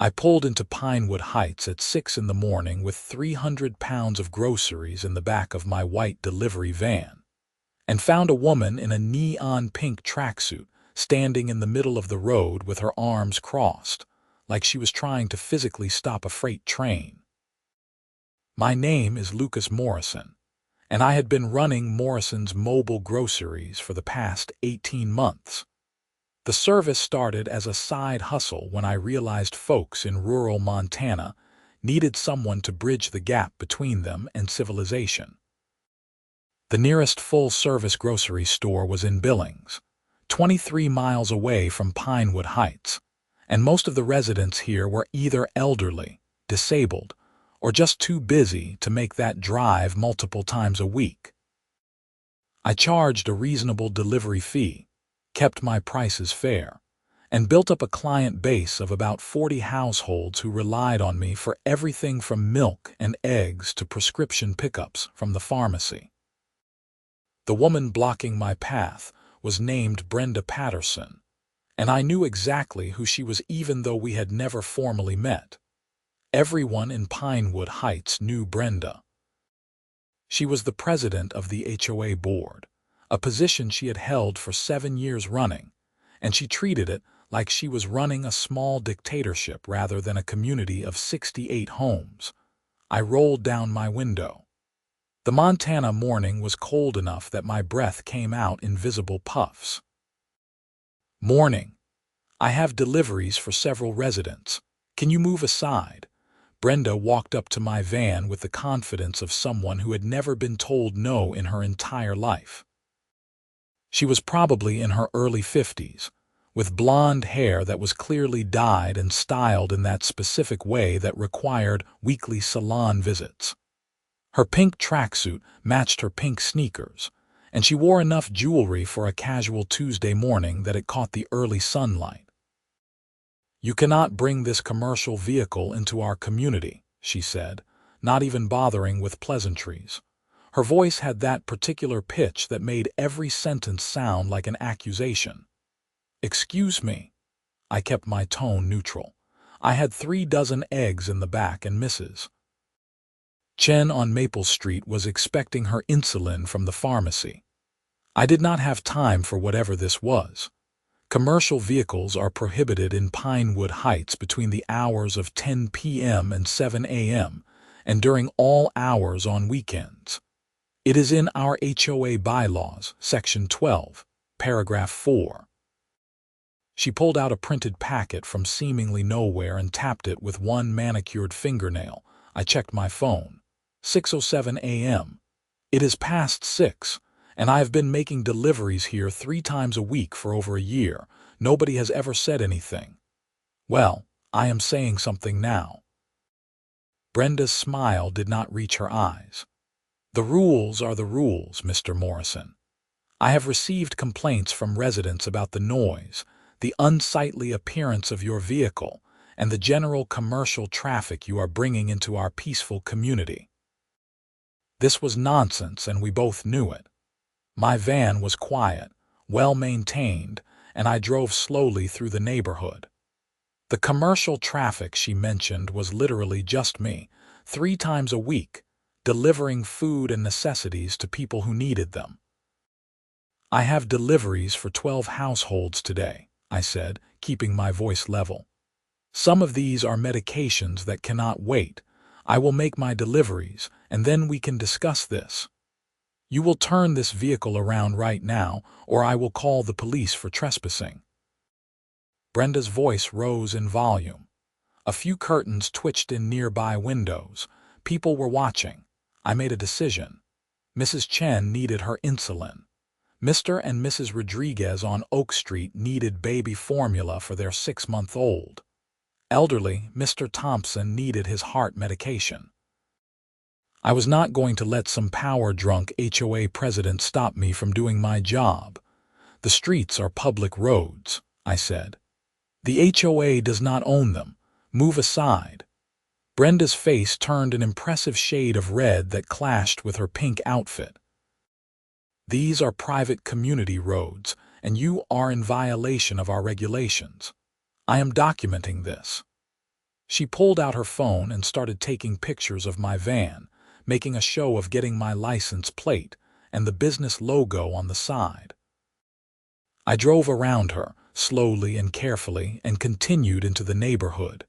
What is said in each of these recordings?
I pulled into Pinewood Heights at 6 in the morning with 300 pounds of groceries in the back of my white delivery van, and found a woman in a neon pink tracksuit standing in the middle of the road with her arms crossed, like she was trying to physically stop a freight train. My name is Lucas Morrison, and I had been running Morrison's mobile groceries for the past 18 months. The service started as a side hustle when I realized folks in rural Montana needed someone to bridge the gap between them and civilization. The nearest full-service grocery store was in Billings, 23 miles away from Pinewood Heights, and most of the residents here were either elderly, disabled, or just too busy to make that drive multiple times a week. I charged a reasonable delivery fee, kept my prices fair, and built up a client base of about 40 households who relied on me for everything from milk and eggs to prescription pickups from the pharmacy. The woman blocking my path was named Brenda Patterson, and I knew exactly who she was even though we had never formally met. Everyone in Pinewood Heights knew Brenda. She was the president of the HOA board, a position she had held for 7 years running, and she treated it like she was running a small dictatorship rather than a community of 68 homes. I rolled down my window. The Montana morning was cold enough that my breath came out in visible puffs. "Morning. I have deliveries for several residents. Can you move aside?" Brenda walked up to my van with the confidence of someone who had never been told no in her entire life. She was probably in her early 50s, with blonde hair that was clearly dyed and styled in that specific way that required weekly salon visits. Her pink tracksuit matched her pink sneakers, and she wore enough jewelry for a casual Tuesday morning that it caught the early sunlight. "You cannot bring this commercial vehicle into our community," she said, not even bothering with pleasantries. Her voice had that particular pitch that made every sentence sound like an accusation. "Excuse me." I kept my tone neutral. I had 3 dozen eggs in the back, and Mrs. Chen on Maple Street was expecting her insulin from the pharmacy. I did not have time for whatever this was. Commercial vehicles are prohibited in Pinewood Heights between the hours of 10 p.m. and 7 a.m., and during all hours on weekends. It is in our HOA bylaws, Section 12, Paragraph 4. She pulled out a printed packet from seemingly nowhere and tapped it with one manicured fingernail. I checked my phone. 6:07 a.m. It is past 6. And I have been making deliveries here 3 times a week for over a year. Nobody has ever said anything. Well, I am saying something now. Brenda's smile did not reach her eyes. "The rules are the rules, Mr. Morrison. I have received complaints from residents about the noise, the unsightly appearance of your vehicle, and the general commercial traffic you are bringing into our peaceful community." This was nonsense, and we both knew it. My van was quiet, well-maintained, and I drove slowly through the neighborhood. The commercial traffic she mentioned was literally just me, 3 times a week, delivering food and necessities to people who needed them. "I have deliveries for 12 households today," I said, keeping my voice level. "Some of these are medications that cannot wait. I will make my deliveries, and then we can discuss this. You will turn this vehicle around right now, or I will call the police for trespassing." Brenda's voice rose in volume. A few curtains twitched in nearby windows. People were watching. I made a decision. Mrs. Chen needed her insulin. Mr. and Mrs. Rodriguez on Oak Street needed baby formula for their 6-month-old. Elderly Mr. Thompson needed his heart medication. I was not going to let some power-drunk HOA president stop me from doing my job. "The streets are public roads," I said. "The HOA does not own them. Move aside." Brenda's face turned an impressive shade of red that clashed with her pink outfit. "These are private community roads, and you are in violation of our regulations. I am documenting this." She pulled out her phone and started taking pictures of my van, making a show of getting my license plate and the business logo on the side. I drove around her, slowly and carefully, and continued into the neighborhood.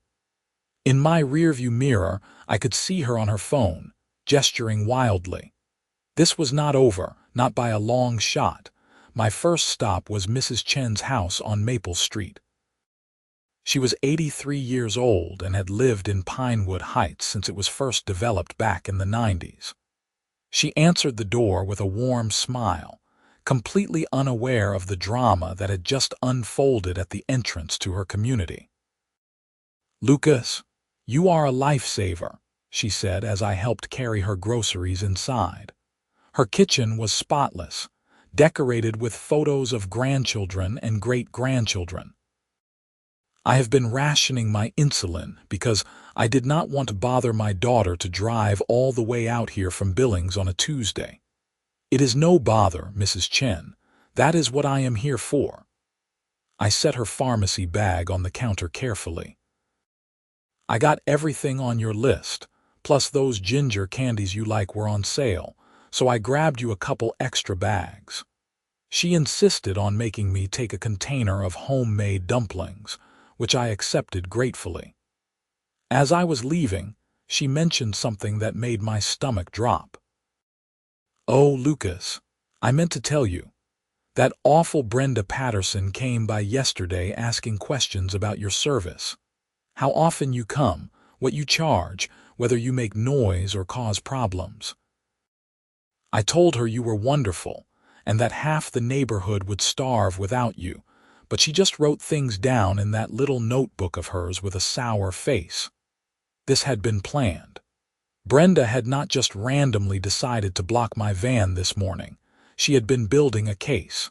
In my rearview mirror, I could see her on her phone, gesturing wildly. This was not over, not by a long shot. My first stop was Mrs. Chen's house on Maple Street. She was 83 years old and had lived in Pinewood Heights since it was first developed back in the 90s. She answered the door with a warm smile, completely unaware of the drama that had just unfolded at the entrance to her community. "Lucas, you are a lifesaver," she said as I helped carry her groceries inside. Her kitchen was spotless, decorated with photos of grandchildren and great-grandchildren. I have been rationing my insulin because I did not want to bother my daughter to drive all the way out here from Billings on a Tuesday. "It is no bother, Mrs. Chen. That is what I am here for." I set her pharmacy bag on the counter carefully. "I got everything on your list, plus those ginger candies you like were on sale, so I grabbed you a couple extra bags." She insisted on making me take a container of homemade dumplings, which I accepted gratefully. As I was leaving, she mentioned something that made my stomach drop. "Oh, Lucas, I meant to tell you. That awful Brenda Patterson came by yesterday asking questions about your service. How often you come, what you charge, whether you make noise or cause problems. I told her you were wonderful, and that half the neighborhood would starve without you, but she just wrote things down in that little notebook of hers with a sour face. This had been planned. Brenda had not just randomly decided to block my van this morning. She had been building a case.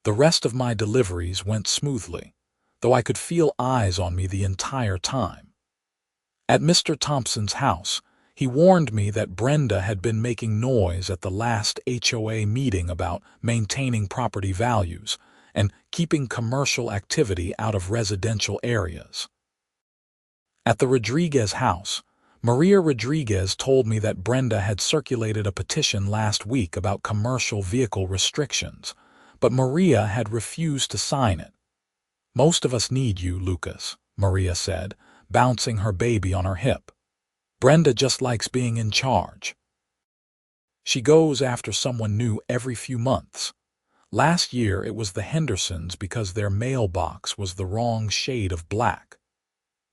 The rest of my deliveries went smoothly, though I could feel eyes on me the entire time. At Mr. Thompson's house, he warned me that Brenda had been making noise at the last HOA meeting about maintaining property values and keeping commercial activity out of residential areas. At the Rodriguez house, Maria Rodriguez told me that Brenda had circulated a petition last week about commercial vehicle restrictions, but Maria had refused to sign it. "Most of us need you, Lucas," Maria said, bouncing her baby on her hip. "Brenda just likes being in charge. She goes after someone new every few months. Last year it was the Hendersons because their mailbox was the wrong shade of black.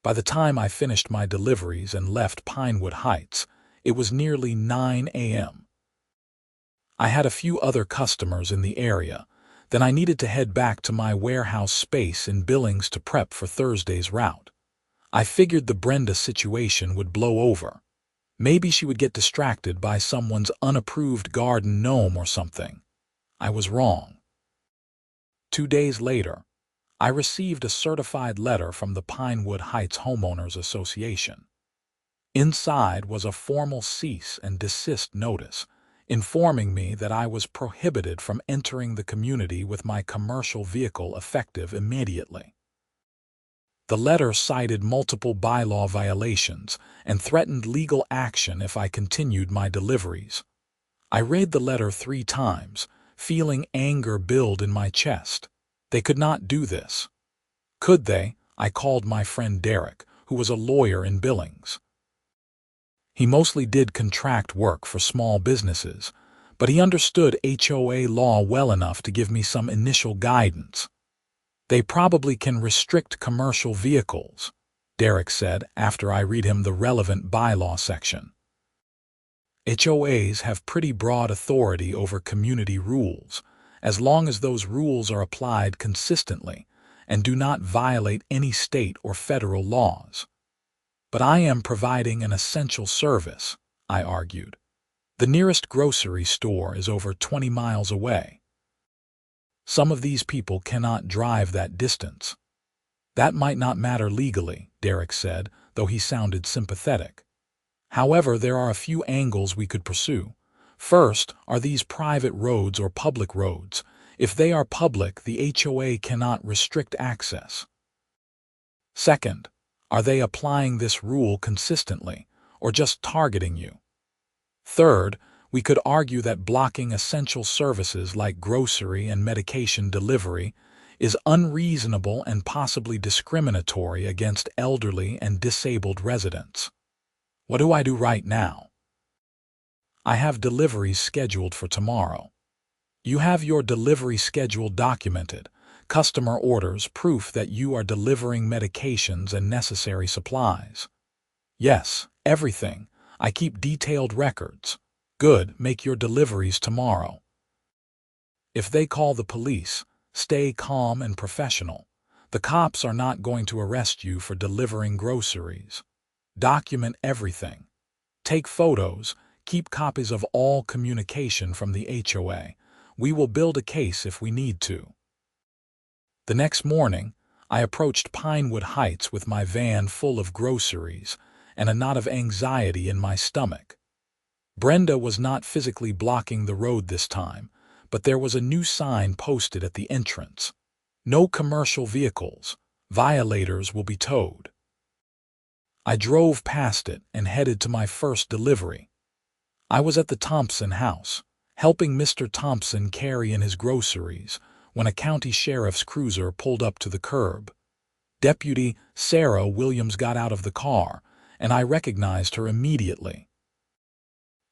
By the time I finished my deliveries and left Pinewood Heights, it was nearly 9 a.m. I had a few other customers in the area. Then I needed to head back to my warehouse space in Billings to prep for Thursday's route. I figured the Brenda situation would blow over. Maybe she would get distracted by someone's unapproved garden gnome or something. I was wrong. 2 days later, I received a certified letter from the Pinewood Heights Homeowners Association. Inside was a formal cease and desist notice, informing me that I was prohibited from entering the community with my commercial vehicle effective immediately. The letter cited multiple bylaw violations and threatened legal action if I continued my deliveries. I read the letter 3 times, feeling anger build in my chest. They could not do this. Could they? I called my friend Derek, who was a lawyer in Billings. He mostly did contract work for small businesses, but he understood HOA law well enough to give me some initial guidance. "They probably can restrict commercial vehicles," Derek said after I read him the relevant bylaw section. HOAs have pretty broad authority over community rules, as long as those rules are applied consistently and do not violate any state or federal laws. "But I am providing an essential service," I argued. "The nearest grocery store is over 20 miles away. Some of these people cannot drive that distance." "That might not matter legally," Derek said, though he sounded sympathetic. "However, there are a few angles we could pursue. First, are these private roads or public roads? If they are public, the HOA cannot restrict access. Second, Are they applying this rule consistently, or just targeting you? Third, we could argue that blocking essential services like grocery and medication delivery is unreasonable and possibly discriminatory against elderly and disabled residents. What do I do right now? I have deliveries scheduled for tomorrow. You have your delivery schedule documented, customer orders, proof that you are delivering medications and necessary supplies. Yes, everything. I keep detailed records. Good, make your deliveries tomorrow. If they call the police, stay calm and professional. The cops are not going to arrest you for delivering groceries. Document everything. Take photos, keep copies of all communication from the HOA. We will build a case if we need to. The next morning, I approached Pinewood Heights with my van full of groceries and a knot of anxiety in my stomach. Brenda was not physically blocking the road this time, but there was a new sign posted at the entrance. No commercial vehicles. Violators will be towed. I drove past it and headed to my first delivery. I was at the Thompson house, helping Mr. Thompson carry in his groceries, when a county sheriff's cruiser pulled up to the curb. Deputy Sarah Williams got out of the car, and I recognized her immediately.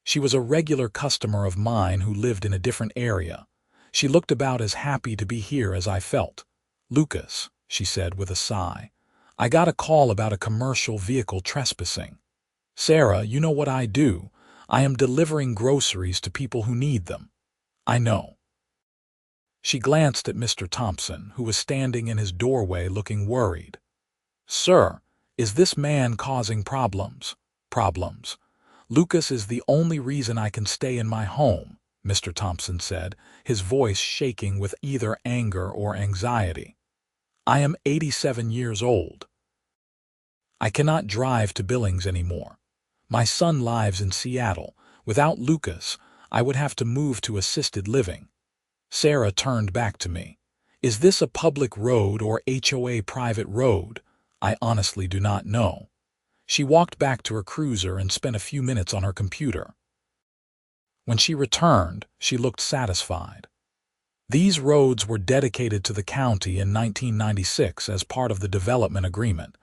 She was a regular customer of mine who lived in a different area. She looked about as happy to be here as I felt. "Lucas," she said with a sigh, "I got a call about a commercial vehicle trespassing. Sarah, you know what I do. I am delivering groceries to people who need them." "I know." She glanced at Mr. Thompson, who was standing in his doorway looking worried. "Sir, is this man causing problems?" "Problems? Lucas is the only reason I can stay in my home," Mr. Thompson said, his voice shaking with either anger or anxiety. "I am 87 years old. I cannot drive to Billings anymore. My son lives in Seattle. Without Lucas, I would have to move to assisted living." Sarah turned back to me. "Is this a public road or HOA private road? I honestly do not know." She walked back to her cruiser and spent a few minutes on her computer. When she returned, she looked satisfied. These roads were dedicated to the county in 1996 as part of the development agreement.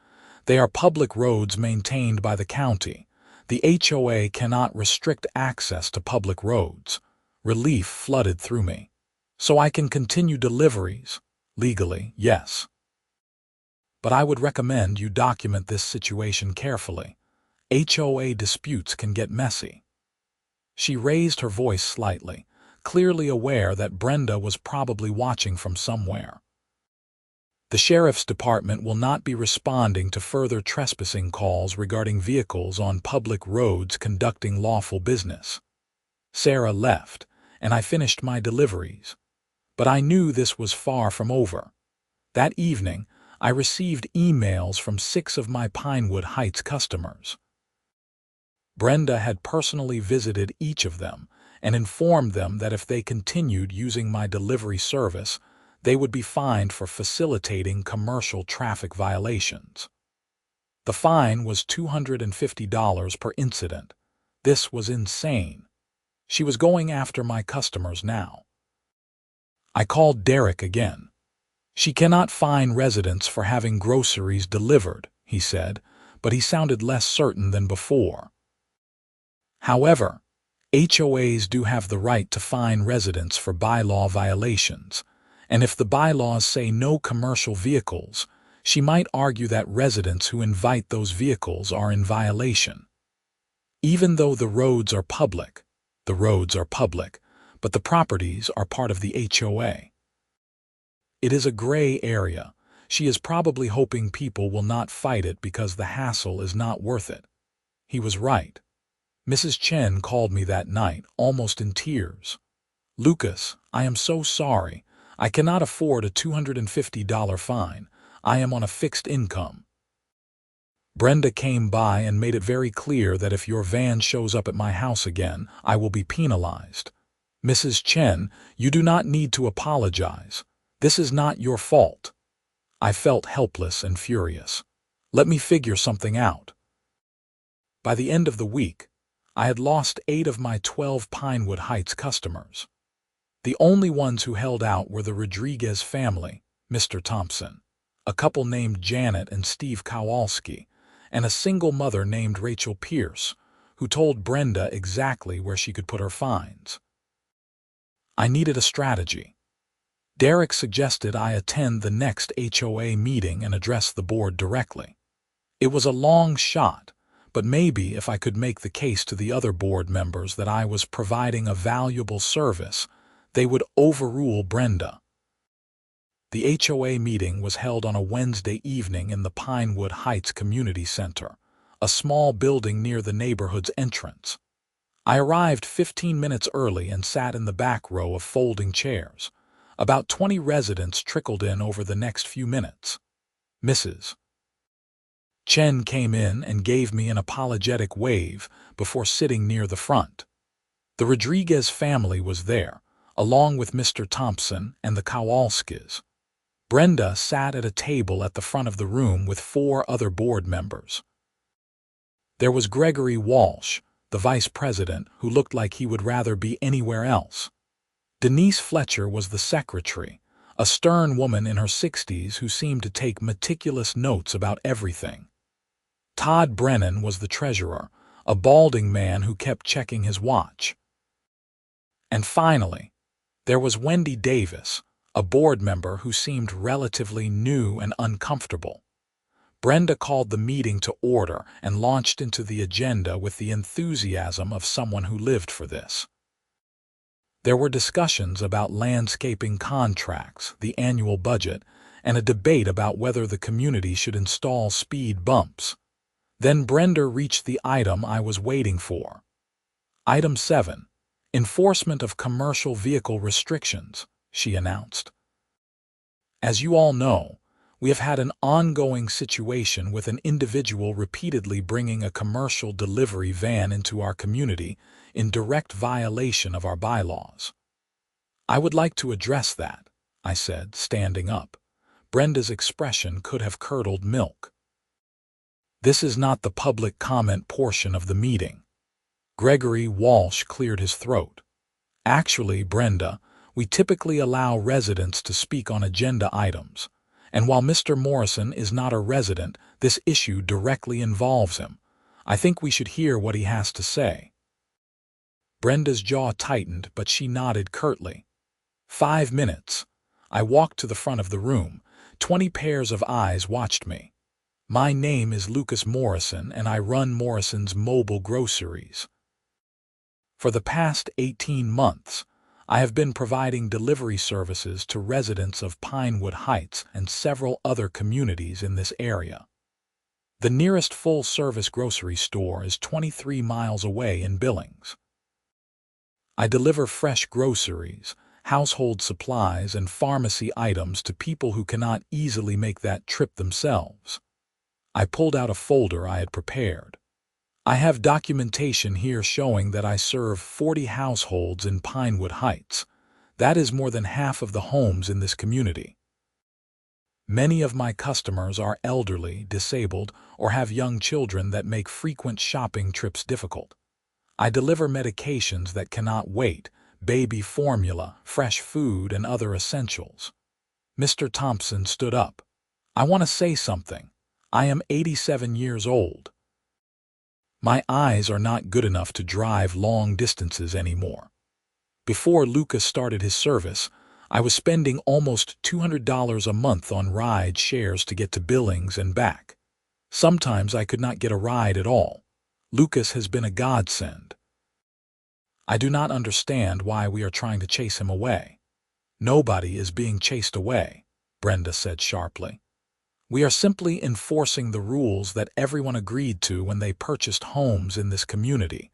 They are public roads maintained by the county. The HOA cannot restrict access to public roads. Relief flooded through me. So I can continue deliveries. Legally, yes. But I would recommend you document this situation carefully. HOA disputes can get messy. She raised her voice slightly, clearly aware that Brenda was probably watching from somewhere. "The sheriff's department will not be responding to further trespassing calls regarding vehicles on public roads conducting lawful business." Sarah left, and I finished my deliveries. But I knew this was far from over. That evening, I received emails from 6 of my Pinewood Heights customers. Brenda had personally visited each of them and informed them that if they continued using my delivery service, they would be fined for facilitating commercial traffic violations. The fine was $250 per incident. This was insane. She was going after my customers now. I called Derek again. "She cannot fine residents for having groceries delivered," he said, but he sounded less certain than before. However, HOAs do have the right to fine residents for bylaw violations, and if the bylaws say no commercial vehicles, she might argue that residents who invite those vehicles are in violation. Even though the roads are public, but the properties are part of the HOA. It is a gray area. She is probably hoping people will not fight it because the hassle is not worth it. He was right. Mrs. Chen called me that night, almost in tears. "Lucas, I am so sorry. I cannot afford a $250 fine. I am on a fixed income. Brenda came by and made it very clear that if your van shows up at my house again, I will be penalized. Mrs. Chen, you do not need to apologize. This is not your fault." I felt helpless and furious. Let me figure something out. By the end of the week, I had lost 8 of my 12 Pinewood Heights customers. The only ones who held out were the Rodriguez family, Mr. Thompson, a couple named Janet and Steve Kowalski, and a single mother named Rachel Pierce, who told Brenda exactly where she could put her fines. I needed a strategy. Derek suggested I attend the next HOA meeting and address the board directly. It was a long shot, but maybe if I could make the case to the other board members that I was providing a valuable service, they would overrule Brenda. The HOA meeting was held on a Wednesday evening in the Pinewood Heights Community Center, a small building near the neighborhood's entrance. I arrived 15 minutes early and sat in the back row of folding chairs. About 20 residents trickled in over the next few minutes. Mrs. Chen came in and gave me an apologetic wave before sitting near the front. The Rodriguez family was there, along with Mr. Thompson and the Kowalskis. Brenda sat at a table at the front of the room with 4 other board members. There was Gregory Walsh, the vice president, who looked like he would rather be anywhere else. Denise Fletcher was the secretary, a stern woman in her 60s who seemed to take meticulous notes about everything. Todd Brennan was the treasurer, a balding man who kept checking his watch. And finally, there was Wendy Davis, a board member who seemed relatively new and uncomfortable. Brenda called the meeting to order and launched into the agenda with the enthusiasm of someone who lived for this. There were discussions about landscaping contracts, the annual budget, and a debate about whether the community should install speed bumps. Then Brenda reached the item I was waiting for. Item 7, Enforcement of Commercial Vehicle Restrictions, she announced. As you all know, we have had an ongoing situation with an individual repeatedly bringing a commercial delivery van into our community in direct violation of our bylaws. I would like to address that, I said, standing up. Brenda's expression could have curdled milk. This is not the public comment portion of the meeting. Gregory Walsh cleared his throat. Actually, Brenda, we typically allow residents to speak on agenda items, and while Mr. Morrison is not a resident, this issue directly involves him. I think we should hear what he has to say. Brenda's jaw tightened, but she nodded curtly. 5 minutes. I walked to the front of the room. 20 pairs of eyes watched me. My name is Lucas Morrison, and I run Morrison's Mobile Groceries. For the past 18 months, I have been providing delivery services to residents of Pinewood Heights and several other communities in this area. The nearest full-service grocery store is 23 miles away in Billings. I deliver fresh groceries, household supplies, and pharmacy items to people who cannot easily make that trip themselves. I pulled out a folder I had prepared. I have documentation here showing that I serve 40 households in Pinewood Heights. That is more than half of the homes in this community. Many of my customers are elderly, disabled, or have young children that make frequent shopping trips difficult. I deliver medications that cannot wait, baby formula, fresh food, and other essentials. Mr. Thompson stood up. I want to say something. I am 87 years old. My eyes are not good enough to drive long distances anymore. Before Lucas started his service, I was spending almost $200 a month on ride shares to get to Billings and back. Sometimes I could not get a ride at all. Lucas has been a godsend. I do not understand why we are trying to chase him away. Nobody is being chased away, Brenda said sharply. We are simply enforcing the rules that everyone agreed to when they purchased homes in this community,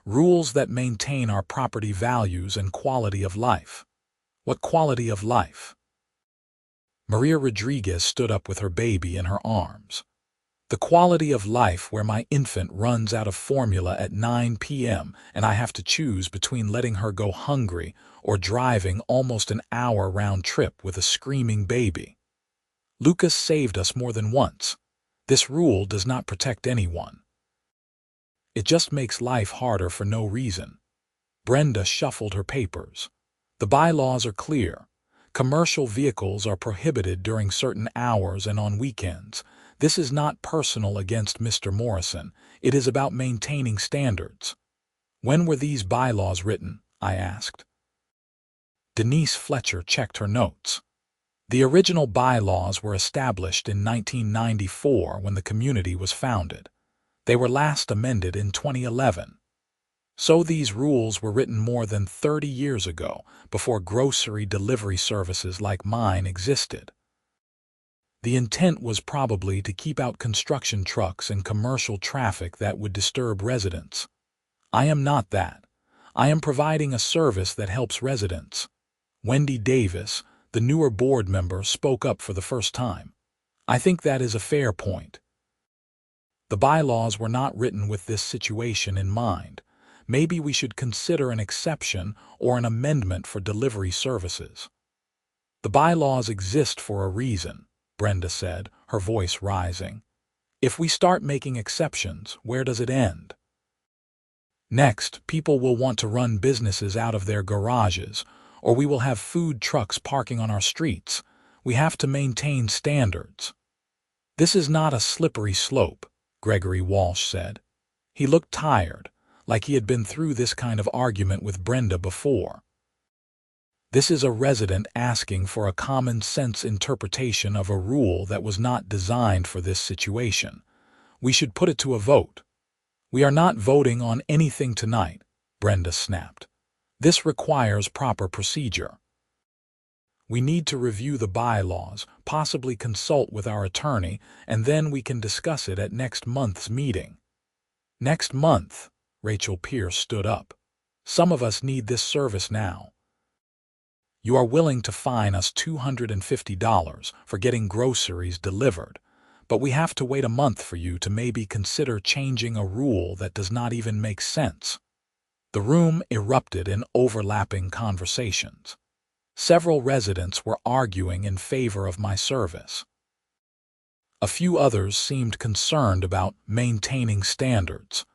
rules that maintain our property values and quality of life. What quality of life? Maria Rodriguez stood up with her baby in her arms. The quality of life where my infant runs out of formula at 9 p.m. and I have to choose between letting her go hungry or driving almost an hour round trip with a screaming baby. Lucas saved us more than once. This rule does not protect anyone. It just makes life harder for no reason. Brenda shuffled her papers. The bylaws are clear. Commercial vehicles are prohibited during certain hours and on weekends. This is not personal against Mr. Morrison. It is about maintaining standards. When were these bylaws written? I asked. Denise Fletcher checked her notes. The original bylaws were established in 1994 when the community was founded. They were last amended in 2011. So these rules were written more than 30 years ago, before grocery delivery services like mine existed. The intent was probably to keep out construction trucks and commercial traffic that would disturb residents. I am not that. I am providing a service that helps residents. Wendy Davis, the newer board member, spoke up for the first time. I think that is a fair point. The bylaws were not written with this situation in mind. Maybe we should consider an exception or an amendment for delivery services. The bylaws exist for a reason, Brenda said, her voice rising. If we start making exceptions, where does it end? Next, people will want to run businesses out of their garages, or we will have food trucks parking on our streets. We have to maintain standards. This is not a slippery slope, Gregory Walsh said. He looked tired, like he had been through this kind of argument with Brenda before. This is a resident asking for a common-sense interpretation of a rule that was not designed for this situation. We should put it to a vote. We are not voting on anything tonight, Brenda snapped. This requires proper procedure. We need to review the bylaws, possibly consult with our attorney, and then we can discuss it at next month's meeting. Next month? Rachel Pierce stood up. Some of us need this service now. You are willing to fine us $250 for getting groceries delivered, but we have to wait a month for you to maybe consider changing a rule that does not even make sense. The room erupted in overlapping conversations. Several residents were arguing in favor of my service. A few others seemed concerned about maintaining standards,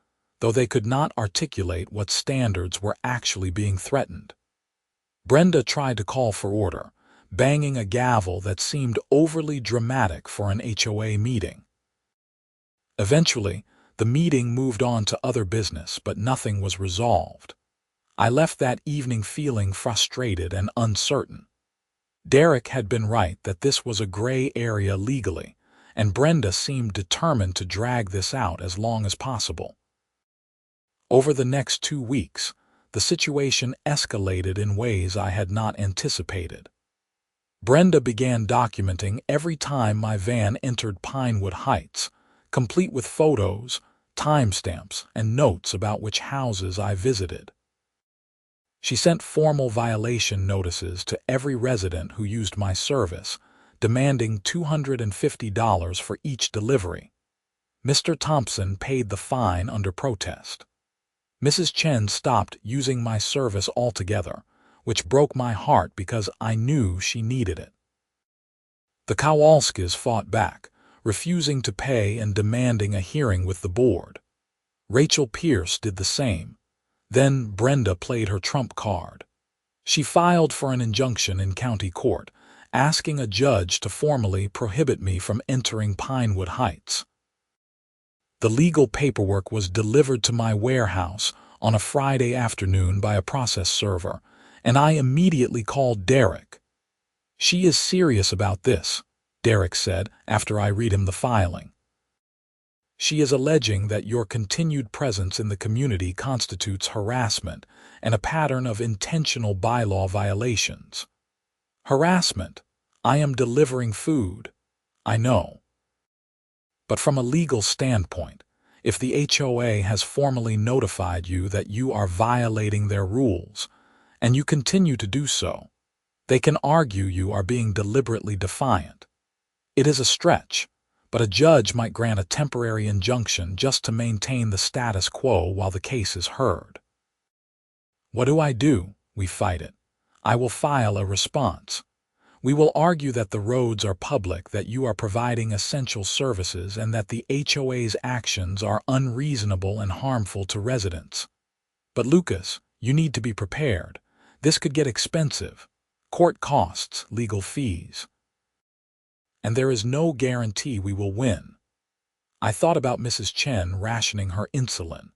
though they could not articulate what standards were actually being threatened. Brenda tried to call for order, banging a gavel that seemed overly dramatic for an HOA meeting. Eventually, the meeting moved on to other business, but nothing was resolved. I left that evening feeling frustrated and uncertain. Derek had been right that this was a gray area legally, and Brenda seemed determined to drag this out as long as possible. Over the next 2 weeks, the situation escalated in ways I had not anticipated. Brenda began documenting every time my van entered Pinewood Heights, complete with photos, timestamps, and notes about which houses I visited. She sent formal violation notices to every resident who used my service, demanding $250 for each delivery. Mr. Thompson paid the fine under protest. Mrs. Chen stopped using my service altogether, which broke my heart because I knew she needed it. The Kowalskis fought back, refusing to pay and demanding a hearing with the board. Rachel Pierce did the same. Then Brenda played her trump card. She filed for an injunction in county court, asking a judge to formally prohibit me from entering Pinewood Heights. The legal paperwork was delivered to my warehouse on a Friday afternoon by a process server, and I immediately called Derek. "She is serious about this," Derek said after I read him the filing. "She is alleging that your continued presence in the community constitutes harassment and a pattern of intentional bylaw violations." Harassment? I am delivering food. I know. But from a legal standpoint, if the HOA has formally notified you that you are violating their rules, and you continue to do so, they can argue you are being deliberately defiant. It is a stretch, but a judge might grant a temporary injunction just to maintain the status quo while the case is heard. What do? We fight it. I will file a response. We will argue that the roads are public, that you are providing essential services, and that the HOA's actions are unreasonable and harmful to residents. But Lucas, you need to be prepared. This could get expensive. Court costs, legal fees. And there is no guarantee we will win. I thought about Mrs. Chen rationing her insulin,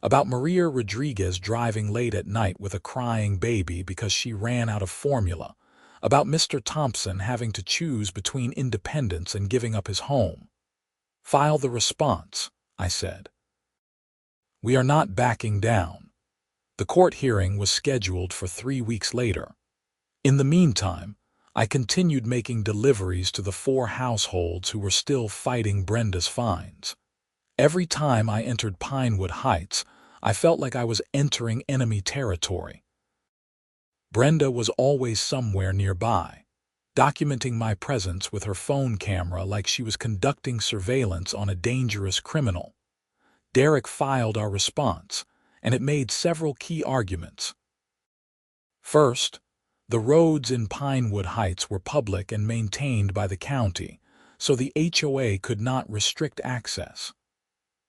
about Maria Rodriguez driving late at night with a crying baby because she ran out of formula, about Mr. Thompson having to choose between independence and giving up his home. File the response, I said. We are not backing down. The court hearing was scheduled for 3 weeks later. In the meantime, I continued making deliveries to the 4 households who were still fighting Brenda's fines. Every time I entered Pinewood Heights, I felt like I was entering enemy territory. Brenda was always somewhere nearby, documenting my presence with her phone camera like she was conducting surveillance on a dangerous criminal. Derek filed our response, and it made several key arguments. First, the roads in Pinewood Heights were public and maintained by the county, so the HOA could not restrict access.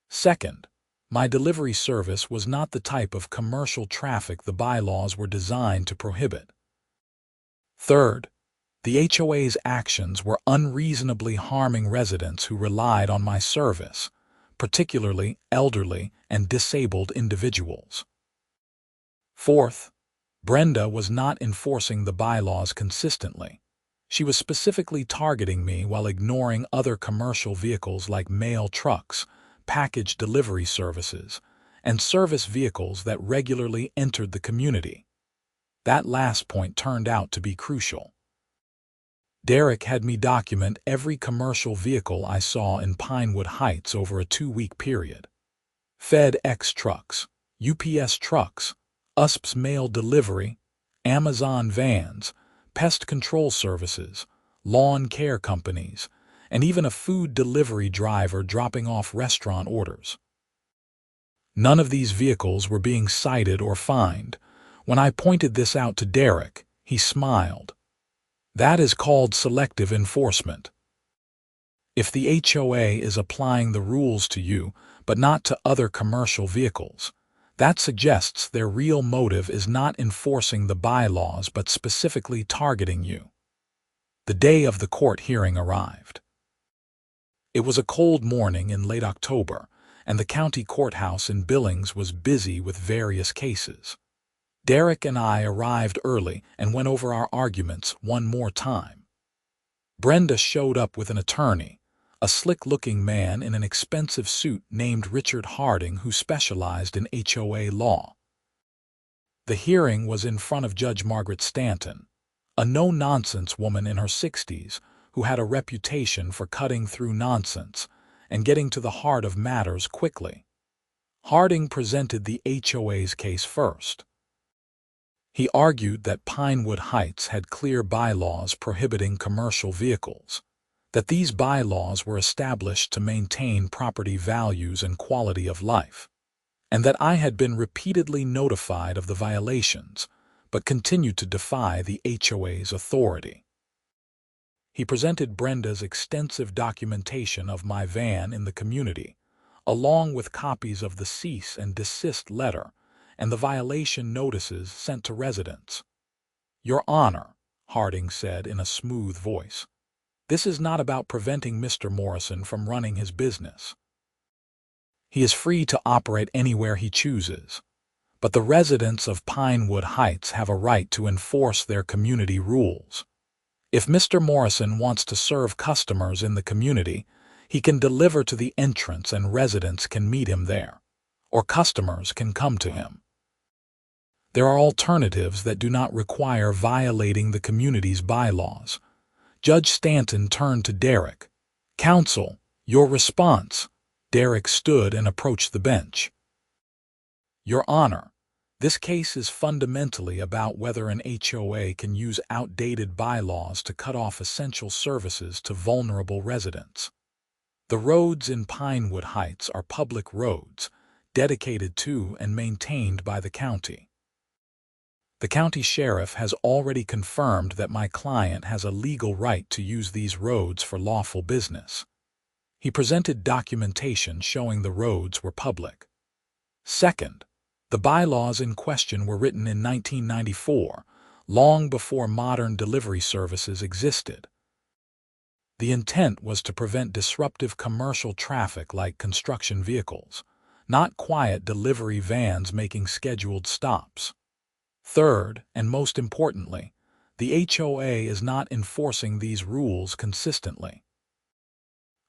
Second, my delivery service was not the type of commercial traffic the bylaws were designed to prohibit. Third, the HOA's actions were unreasonably harming residents who relied on my service, particularly elderly and disabled individuals. Fourth, Brenda was not enforcing the bylaws consistently. She was specifically targeting me while ignoring other commercial vehicles like mail trucks, package delivery services, and service vehicles that regularly entered the community. That last point turned out to be crucial. Derek had me document every commercial vehicle I saw in Pinewood Heights over a 2-week period. FedEx trucks, UPS trucks, USPS mail delivery, Amazon vans, pest control services, lawn care companies, and even a food delivery driver dropping off restaurant orders. None of these vehicles were being cited or fined. When I pointed this out to Derek, he smiled. That is called selective enforcement. If the HOA is applying the rules to you, but not to other commercial vehicles, that suggests their real motive is not enforcing the bylaws but specifically targeting you. The day of the court hearing arrived. It was a cold morning in late October, and the county courthouse in Billings was busy with various cases. Derek and I arrived early and went over our arguments one more time. Brenda showed up with an attorney, a slick-looking man in an expensive suit named Richard Harding who specialized in HOA law. The hearing was in front of Judge Margaret Stanton, a no-nonsense woman in her 60s who had a reputation for cutting through nonsense and getting to the heart of matters quickly. Harding presented the HOA's case first. He argued that Pinewood Heights had clear bylaws prohibiting commercial vehicles, that these bylaws were established to maintain property values and quality of life, and that I had been repeatedly notified of the violations, but continued to defy the HOA's authority. He presented Brenda's extensive documentation of my van in the community, along with copies of the cease and desist letter and the violation notices sent to residents. Your Honor, Harding said in a smooth voice, this is not about preventing Mr. Morrison from running his business. He is free to operate anywhere he chooses, but the residents of Pinewood Heights have a right to enforce their community rules. If Mr. Morrison wants to serve customers in the community, he can deliver to the entrance and residents can meet him there, or customers can come to him. There are alternatives that do not require violating the community's bylaws. Judge Stanton turned to Derek. Counsel, your response. Derek stood and approached the bench. Your Honor, this case is fundamentally about whether an HOA can use outdated bylaws to cut off essential services to vulnerable residents. The roads in Pinewood Heights are public roads, dedicated to and maintained by the county. The county sheriff has already confirmed that my client has a legal right to use these roads for lawful business. He presented documentation showing the roads were public. Second, the bylaws in question were written in 1994, long before modern delivery services existed. The intent was to prevent disruptive commercial traffic like construction vehicles, not quiet delivery vans making scheduled stops. Third, and most importantly, the HOA is not enforcing these rules consistently.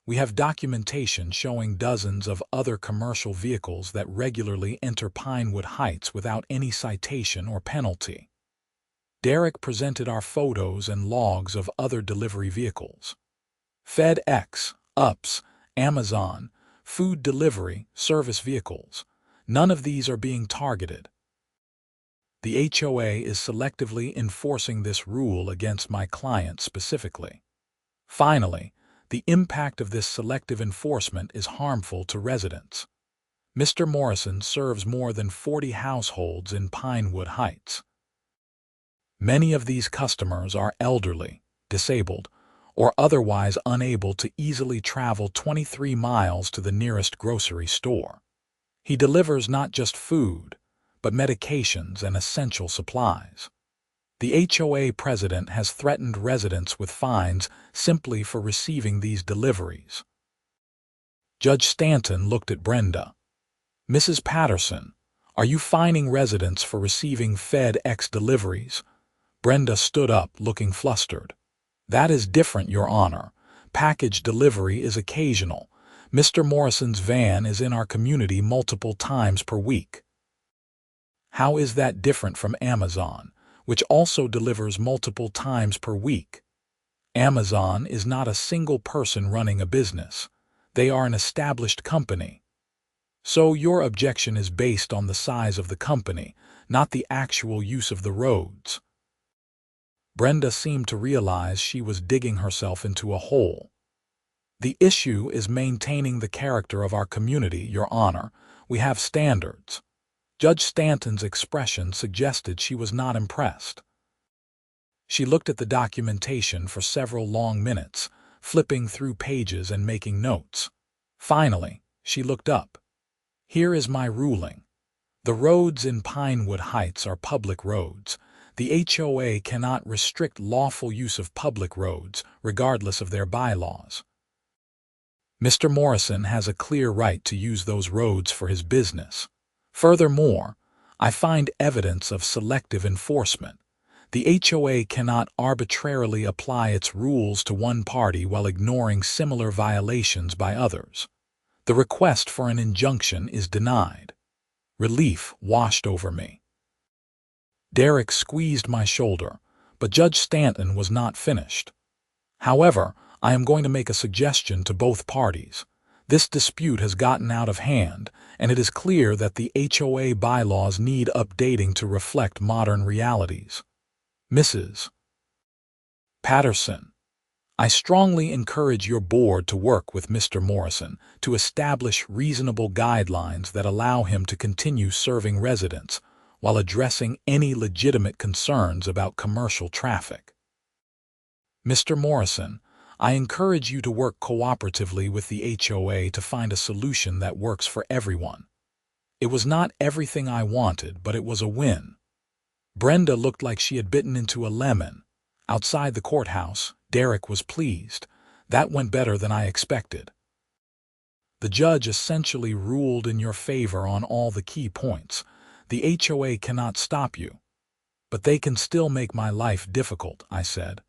We have documentation showing dozens of other commercial vehicles that regularly enter Pinewood Heights without any citation or penalty. Derek presented our photos and logs of other delivery vehicles. FedEx, UPS, Amazon, food delivery, service vehicles. None of these are being targeted. The HOA is selectively enforcing this rule against my client specifically. Finally, the impact of this selective enforcement is harmful to residents. Mr. Morrison serves more than 40 households in Pinewood Heights. Many of these customers are elderly, disabled, or otherwise unable to easily travel 23 miles to the nearest grocery store. He delivers not just food, but medications and essential supplies. The HOA president has threatened residents with fines simply for receiving these deliveries. Judge Stanton looked at Brenda. "Mrs. Patterson, are you fining residents for receiving FedEx deliveries?" Brenda stood up, looking flustered. "That is different, Your Honor. Package delivery is occasional. Mr. Morrison's van is in our community multiple times per week." "How is that different from Amazon, which also delivers multiple times per week?" "Amazon is not a single person running a business. They are an established company." "So your objection is based on the size of the company, not the actual use of the roads." Brenda seemed to realize she was digging herself into a hole. "The issue is maintaining the character of our community, Your Honor. We have standards." Judge Stanton's expression suggested she was not impressed. She looked at the documentation for several long minutes, flipping through pages and making notes. Finally, she looked up. "Here is my ruling. The roads in Pinewood Heights are public roads. The HOA cannot restrict lawful use of public roads, regardless of their bylaws. Mr. Morrison has a clear right to use those roads for his business. Furthermore, I find evidence of selective enforcement. The HOA cannot arbitrarily apply its rules to one party while ignoring similar violations by others. The request for an injunction is denied." Relief washed over me. Derek squeezed my shoulder, but Judge Stanton was not finished. "However, I am going to make a suggestion to both parties. This dispute has gotten out of hand, and it is clear that the HOA bylaws need updating to reflect modern realities. Mrs. Patterson, I strongly encourage your board to work with Mr. Morrison to establish reasonable guidelines that allow him to continue serving residents while addressing any legitimate concerns about commercial traffic. Mr. Morrison, I encourage you to work cooperatively with the HOA to find a solution that works for everyone. It was not everything I wanted, but it was a win." Brenda looked like she had bitten into a lemon. Outside the courthouse, Derek was pleased. "That went better than I expected. The judge essentially ruled in your favor on all the key points. The HOA cannot stop you." "But they can still make my life difficult," I said.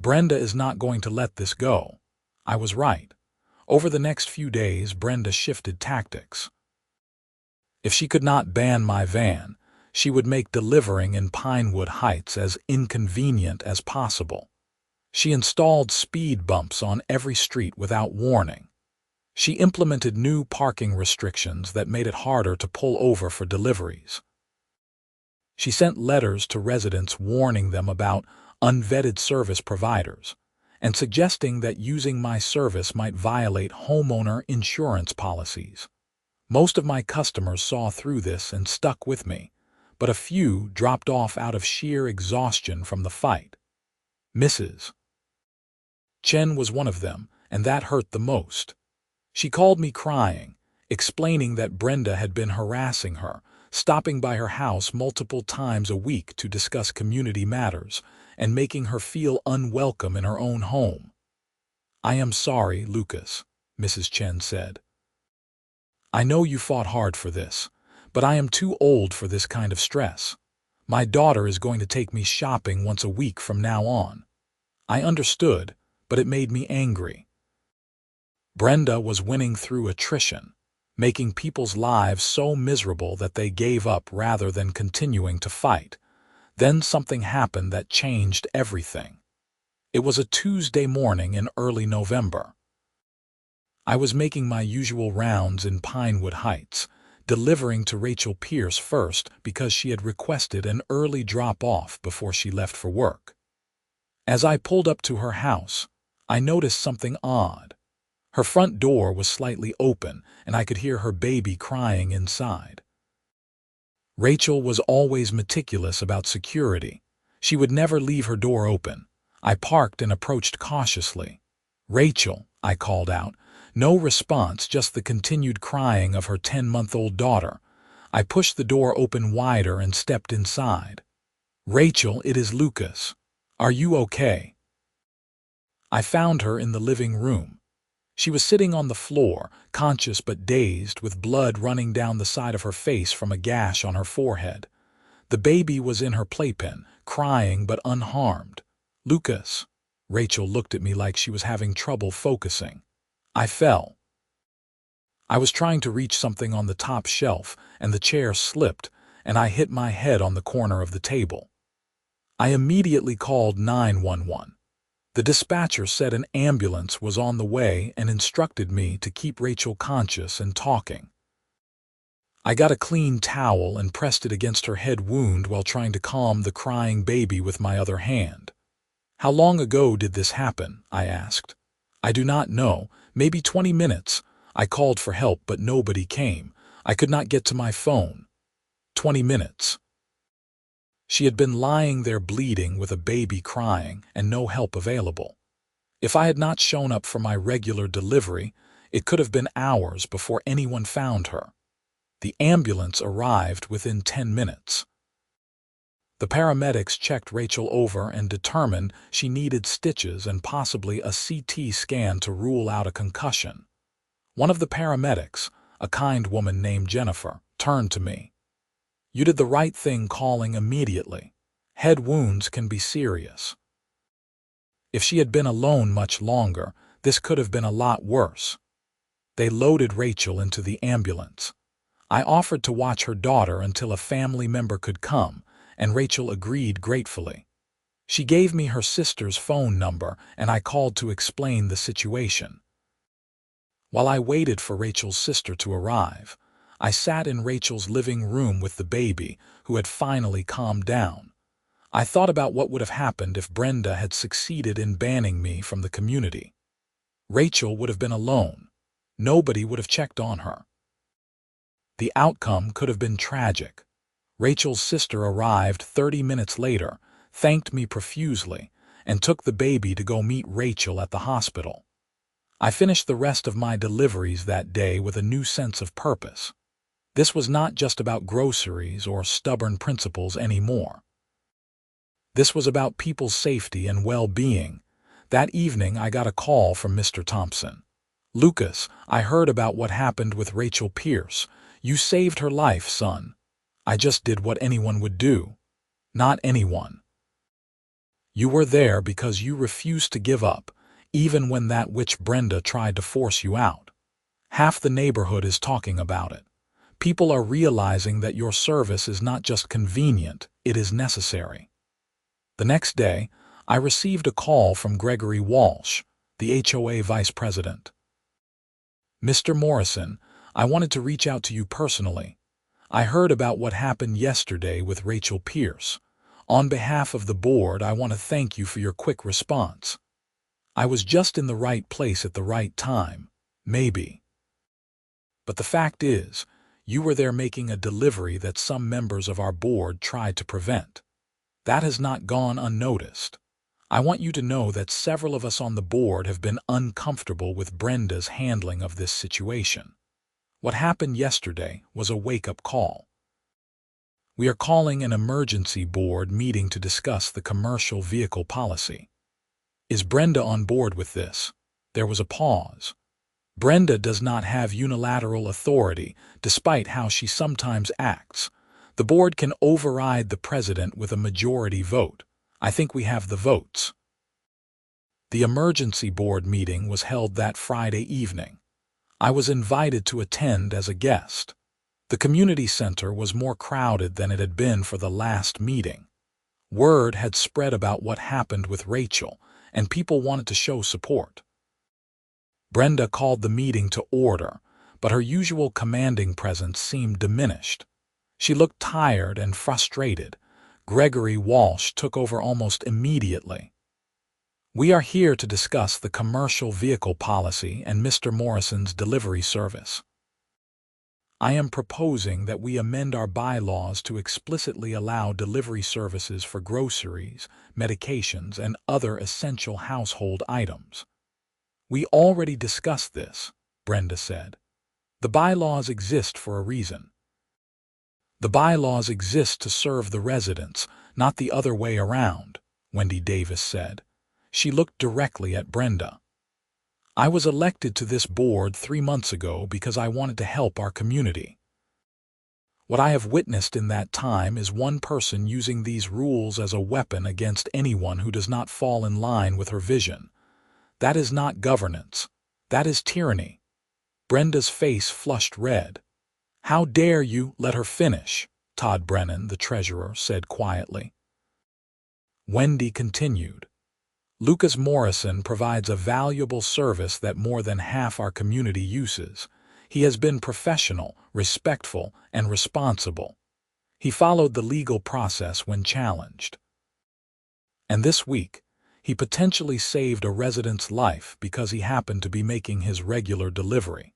"Brenda is not going to let this go." I was right. Over the next few days, Brenda shifted tactics. If she could not ban my van, she would make delivering in Pinewood Heights as inconvenient as possible. She installed speed bumps on every street without warning. She implemented new parking restrictions that made it harder to pull over for deliveries. She sent letters to residents warning them about unvetted service providers and suggesting that using my service might violate homeowner insurance policies. Most of my customers saw through this and stuck with me, but a few dropped off out of sheer exhaustion from the fight. Mrs. Chen was one of them, and that hurt the most. She called me crying, explaining that Brenda had been harassing her, stopping by her house multiple times a week to discuss community matters, and making her feel unwelcome in her own home. "I am sorry, Lucas," Mrs. Chen said. "I know you fought hard for this, but I am too old for this kind of stress. My daughter is going to take me shopping once a week from now on." I understood, but it made me angry. Brenda was winning through attrition, making people's lives so miserable that they gave up rather than continuing to fight. Then something happened that changed everything. It was a Tuesday morning in early November. I was making my usual rounds in Pinewood Heights, delivering to Rachel Pierce first because she had requested an early drop-off before she left for work. As I pulled up to her house, I noticed something odd. Her front door was slightly open, and I could hear her baby crying inside. Rachel was always meticulous about security. She would never leave her door open. I parked and approached cautiously. "Rachel," I called out. No response, just the continued crying of her 10-month-old daughter. I pushed the door open wider and stepped inside. "Rachel, it is Lucas. Are you okay?" I found her in the living room. She was sitting on the floor, conscious but dazed, with blood running down the side of her face from a gash on her forehead. The baby was in her playpen, crying but unharmed. "Lucas." Rachel looked at me like she was having trouble focusing. I fell. I was trying to reach something on the top shelf, and the chair slipped, and I hit my head on the corner of the table. I immediately called 911. The dispatcher said an ambulance was on the way and instructed me to keep Rachel conscious and talking. I got a clean towel and pressed it against her head wound while trying to calm the crying baby with my other hand. "How long ago did this happen?" I asked. "I do not know, maybe 20 minutes. I called for help, but nobody came. I could not get to my phone." 20 minutes. She had been lying there bleeding with a baby crying and no help available. If I had not shown up for my regular delivery, it could have been hours before anyone found her. The ambulance arrived within 10 minutes. The paramedics checked Rachel over and determined she needed stitches and possibly a CT scan to rule out a concussion. One of the paramedics, a kind woman named Jennifer, turned to me. "You did the right thing calling immediately. Head wounds can be serious." If she had been alone much longer, this could have been a lot worse. They loaded Rachel into the ambulance. I offered to watch her daughter until a family member could come, and Rachel agreed gratefully. She gave me her sister's phone number, and I called to explain the situation. While I waited for Rachel's sister to arrive, I sat in Rachel's living room with the baby, who had finally calmed down. I thought about what would have happened if Brenda had succeeded in banning me from the community. Rachel would have been alone. Nobody would have checked on her. The outcome could have been tragic. Rachel's sister arrived 30 minutes later, thanked me profusely, and took the baby to go meet Rachel at the hospital. I finished the rest of my deliveries that day with a new sense of purpose. This was not just about groceries or stubborn principles anymore. This was about people's safety and well-being. That evening I got a call from Mr. Thompson. "Lucas, I heard about what happened with Rachel Pierce. You saved her life, son." I just did what anyone would do. "Not anyone. You were there because you refused to give up, even when that witch Brenda tried to force you out. Half the neighborhood is talking about it. People are realizing that your service is not just convenient, it is necessary." The next day, I received a call from Gregory Walsh, the HOA vice president. "Mr. Morrison, I wanted to reach out to you personally. I heard about what happened yesterday with Rachel Pierce. On behalf of the board, I want to thank you for your quick response. I was just in the right place at the right time, maybe. But the fact is, You were there making a delivery that some members of our board tried to prevent. That has not gone unnoticed. I want you to know that several of us on the board have been uncomfortable with Brenda's handling of this situation. What happened yesterday was a wake-up call. We are calling an emergency board meeting to discuss the commercial vehicle policy. Is Brenda on board with this? There was a pause. Brenda does not have unilateral authority, despite how she sometimes acts. The board can override the president with a majority vote. I think we have the votes. The emergency board meeting was held that Friday evening. I was invited to attend as a guest. The community center was more crowded than it had been for the last meeting. Word had spread about what happened with Rachel, and people wanted to show support. Brenda called the meeting to order, but her usual commanding presence seemed diminished. She looked tired and frustrated. Gregory Walsh took over almost immediately. We are here to discuss the commercial vehicle policy and Mr. Morrison's delivery service. I am proposing that we amend our bylaws to explicitly allow delivery services for groceries, medications, and other essential household items. We already discussed this, Brenda said. The bylaws exist for a reason. The bylaws exist to serve the residents, not the other way around, Wendy Davis said. She looked directly at Brenda. I was elected to this board 3 months ago because I wanted to help our community. What I have witnessed in that time is one person using these rules as a weapon against anyone who does not fall in line with her vision. That is not governance. That is tyranny. Brenda's face flushed red. How dare you let her finish, Todd Brennan, the treasurer, said quietly. Wendy continued. Lucas Morrison provides a valuable service that more than half our community uses. He has been professional, respectful, and responsible. He followed the legal process when challenged. And this week, he potentially saved a resident's life because he happened to be making his regular delivery.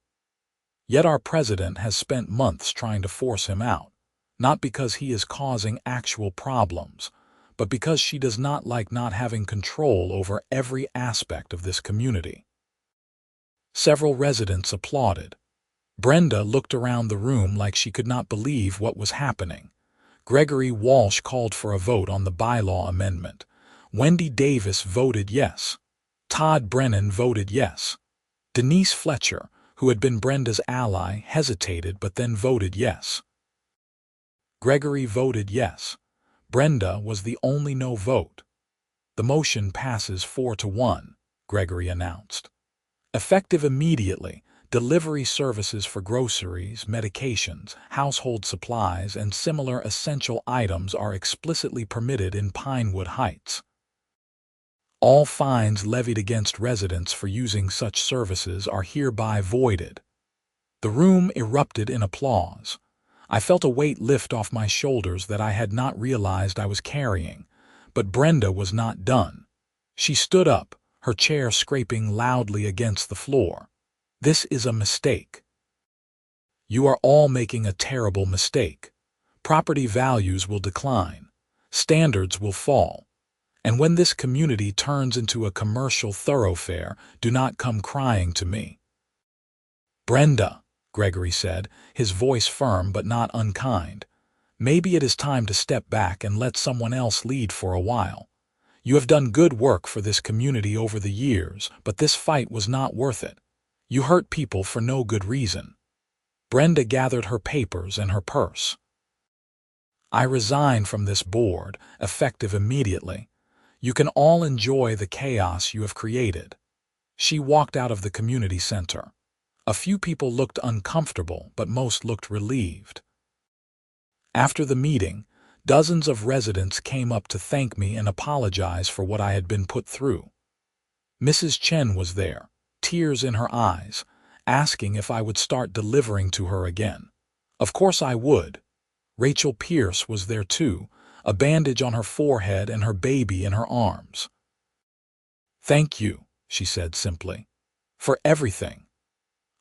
Yet our president has spent months trying to force him out, not because he is causing actual problems, but because she does not like not having control over every aspect of this community. Several residents applauded. Brenda looked around the room like she could not believe what was happening. Gregory Walsh called for a vote on the bylaw amendment. Wendy Davis voted yes. Todd Brennan voted yes. Denise Fletcher, who had been Brenda's ally, hesitated but then voted yes. Gregory voted yes. Brenda was the only no vote. The motion passes 4-1, Gregory announced. Effective immediately, delivery services for groceries, medications, household supplies, and similar essential items are explicitly permitted in Pinewood Heights. All fines levied against residents for using such services are hereby voided. The room erupted in applause. I felt a weight lift off my shoulders that I had not realized I was carrying, but Brenda was not done. She stood up, her chair scraping loudly against the floor. This is a mistake. You are all making a terrible mistake. Property values will decline. Standards will fall. And when this community turns into a commercial thoroughfare, do not come crying to me. Brenda, Gregory said, his voice firm but not unkind. Maybe it is time to step back and let someone else lead for a while. You have done good work for this community over the years, but this fight was not worth it. You hurt people for no good reason. Brenda gathered her papers and her purse. I resign from this board, effective immediately. You can all enjoy the chaos you have created. She walked out of the community center. A few people looked uncomfortable, but most looked relieved. After the meeting, dozens of residents came up to thank me and apologize for what I had been put through. Mrs. Chen was there, tears in her eyes, asking if I would start delivering to her again. Of course I would. Rachel Pierce was there too, a bandage on her forehead and her baby in her arms. Thank you, she said simply, for everything.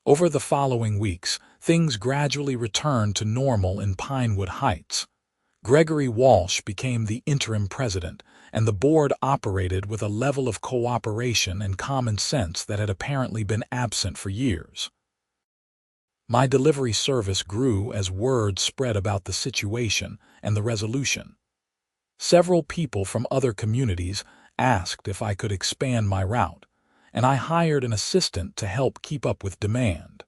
Over the following weeks, things gradually returned to normal in Pinewood Heights. Gregory Walsh became the interim president, and the board operated with a level of cooperation and common sense that had apparently been absent for years. My delivery service grew as word spread about the situation and the resolution. Several people from other communities asked if I could expand my route, and I hired an assistant to help keep up with demand.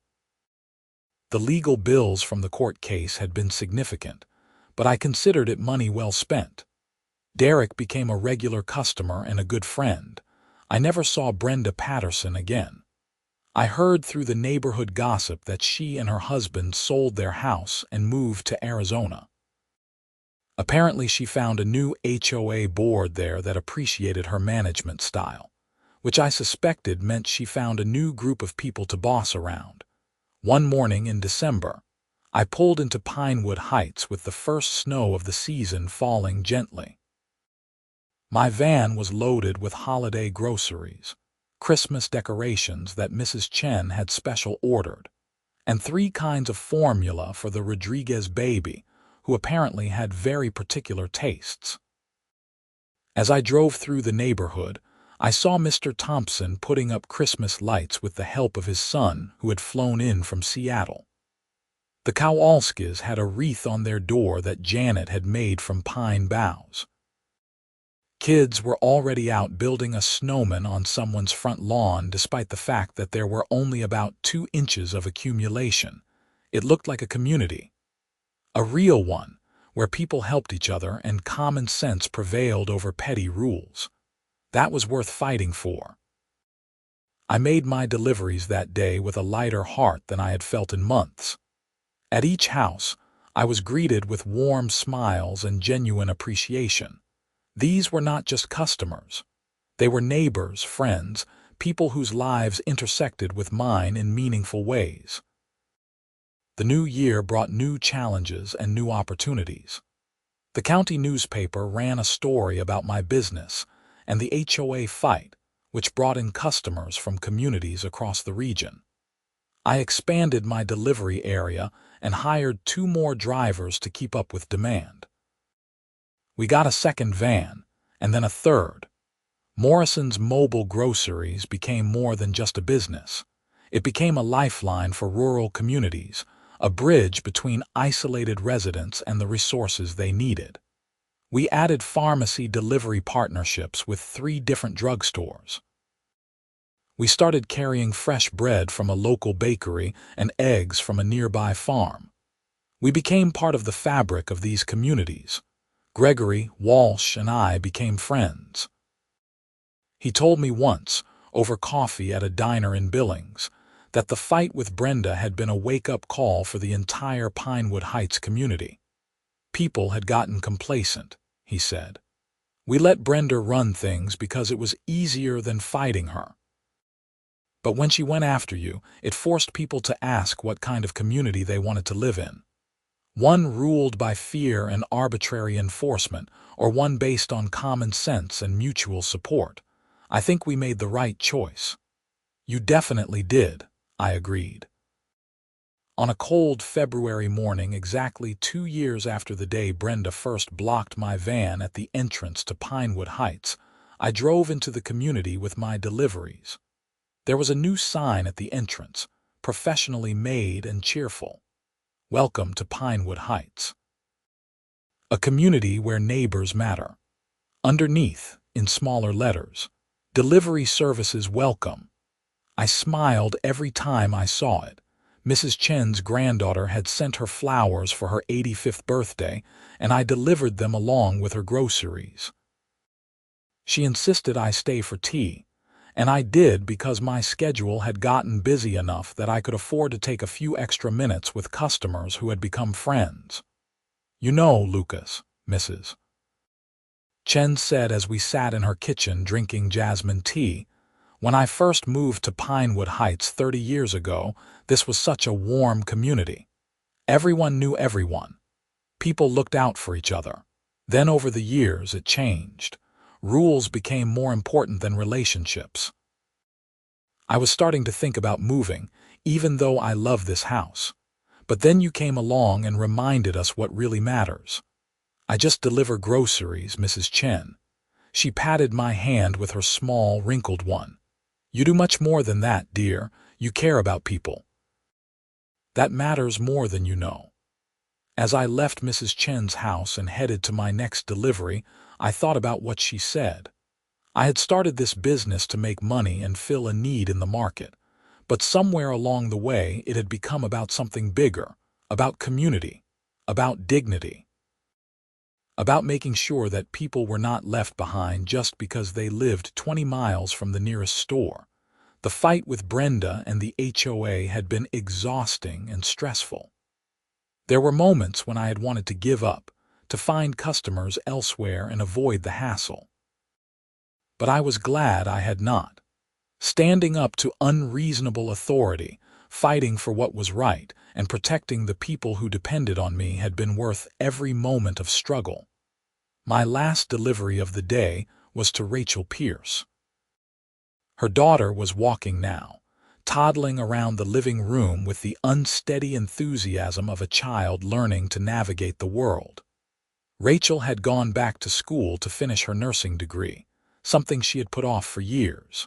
The legal bills from the court case had been significant, but I considered it money well spent. Derek became a regular customer and a good friend. I never saw Brenda Patterson again. I heard through the neighborhood gossip that she and her husband sold their house and moved to Arizona. Apparently, she found a new HOA board there that appreciated her management style, which I suspected meant she found a new group of people to boss around. One morning in December, I pulled into Pinewood Heights with the first snow of the season falling gently. My van was loaded with holiday groceries, Christmas decorations that Mrs. Chen had special ordered, and 3 kinds of formula for the Rodriguez baby, who apparently had very particular tastes. As I drove through the neighborhood, I saw Mr. Thompson putting up Christmas lights with the help of his son who had flown in from Seattle. The Kowalskis had a wreath on their door that Janet had made from pine boughs. Kids were already out building a snowman on someone's front lawn despite the fact that there were only about 2 inches of accumulation. It looked like a community. A real one, where people helped each other and common sense prevailed over petty rules. That was worth fighting for. I made my deliveries that day with a lighter heart than I had felt in months. At each house, I was greeted with warm smiles and genuine appreciation. These were not just customers. They were neighbors, friends, people whose lives intersected with mine in meaningful ways. The new year brought new challenges and new opportunities. The county newspaper ran a story about my business and the HOA fight, which brought in customers from communities across the region. I expanded my delivery area and hired 2 more drivers to keep up with demand. We got a second van, and then a third. Morrison's mobile groceries became more than just a business. It became a lifeline for rural communities, a bridge between isolated residents and the resources they needed. We added pharmacy delivery partnerships with 3 different drugstores. We started carrying fresh bread from a local bakery and eggs from a nearby farm. We became part of the fabric of these communities. Gregory, Walsh, and I became friends. He told me once, over coffee at a diner in Billings, that the fight with Brenda had been a wake-up call for the entire Pinewood Heights community. People had gotten complacent, he said. We let Brenda run things because it was easier than fighting her. But when she went after you, it forced people to ask what kind of community they wanted to live in. One ruled by fear and arbitrary enforcement, or one based on common sense and mutual support. I think we made the right choice. You definitely did, I agreed. On a cold February morning, exactly 2 years after the day Brenda first blocked my van at the entrance to Pinewood Heights, I drove into the community with my deliveries. There was a new sign at the entrance, professionally made and cheerful. Welcome to Pinewood Heights. A community where neighbors matter. Underneath, in smaller letters, delivery services welcome. I smiled every time I saw it. Mrs. Chen's granddaughter had sent her flowers for her 85th birthday, and I delivered them along with her groceries. She insisted I stay for tea, and I did because my schedule had gotten busy enough that I could afford to take a few extra minutes with customers who had become friends. You know, Lucas, Mrs. Chen said as we sat in her kitchen drinking jasmine tea, when I first moved to Pinewood Heights 30 years ago, this was such a warm community. Everyone knew everyone. People looked out for each other. Then over the years it changed. Rules became more important than relationships. I was starting to think about moving, even though I love this house. But then you came along and reminded us what really matters. I just deliver groceries, Mrs. Chen. She patted my hand with her small, wrinkled one. You do much more than that, dear. You care about people. That matters more than you know. As I left Mrs. Chen's house and headed to my next delivery, I thought about what she said. I had started this business to make money and fill a need in the market, but somewhere along the way it had become about something bigger, about community, about dignity, about making sure that people were not left behind just because they lived 20 miles from the nearest store. The fight with Brenda and the HOA had been exhausting and stressful. There were moments when I had wanted to give up, to find customers elsewhere and avoid the hassle. But I was glad I had not. Standing up to unreasonable authority, fighting for what was right, and protecting the people who depended on me had been worth every moment of struggle. My last delivery of the day was to Rachel Pierce. Her daughter was walking now, toddling around the living room with the unsteady enthusiasm of a child learning to navigate the world. Rachel had gone back to school to finish her nursing degree, something she had put off for years.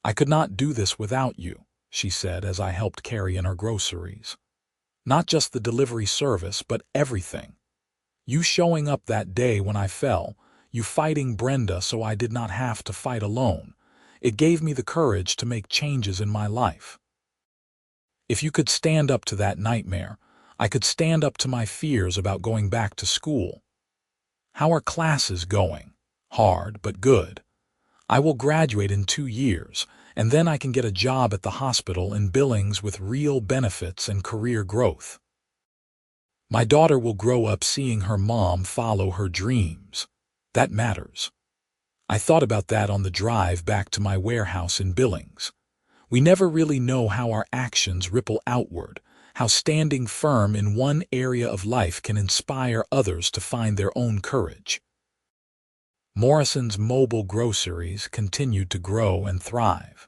I could not do this without you, she said as I helped carry in her groceries. Not just the delivery service, but everything. You showing up that day when I fell, you fighting Brenda so I did not have to fight alone. It gave me the courage to make changes in my life. If you could stand up to that nightmare, I could stand up to my fears about going back to school. How are classes going? Hard, but good. I will graduate in 2 years, and then I can get a job at the hospital in Billings with real benefits and career growth. My daughter will grow up seeing her mom follow her dreams. That matters. I thought about that on the drive back to my warehouse in Billings. We never really know how our actions ripple outward, how standing firm in one area of life can inspire others to find their own courage. Morrison's mobile groceries continued to grow and thrive.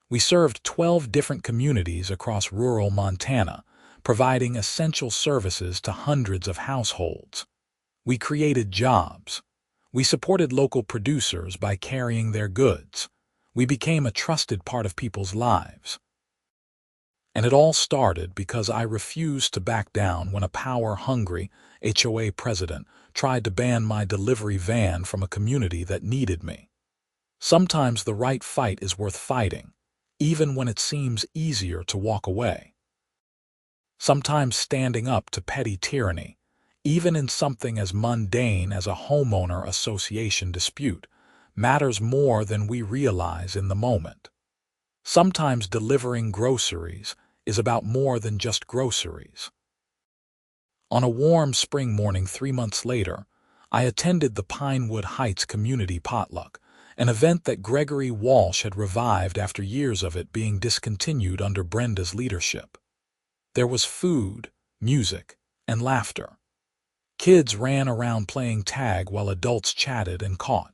We served 12 different communities across rural Montana, providing essential services to hundreds of households. We created jobs. We supported local producers by carrying their goods. We became a trusted part of people's lives. And it all started because I refused to back down when a power-hungry HOA president tried to ban my delivery van from a community that needed me. Sometimes the right fight is worth fighting, even when it seems easier to walk away. Sometimes standing up to petty tyranny, even in something as mundane as a homeowner association dispute, matters more than we realize in the moment. Sometimes delivering groceries is about more than just groceries. On a warm spring morning 3 months later, I attended the Pinewood Heights Community Potluck, an event that Gregory Walsh had revived after years of it being discontinued under Brenda's leadership. There was food, music, and laughter. Kids ran around playing tag while adults chatted and caught.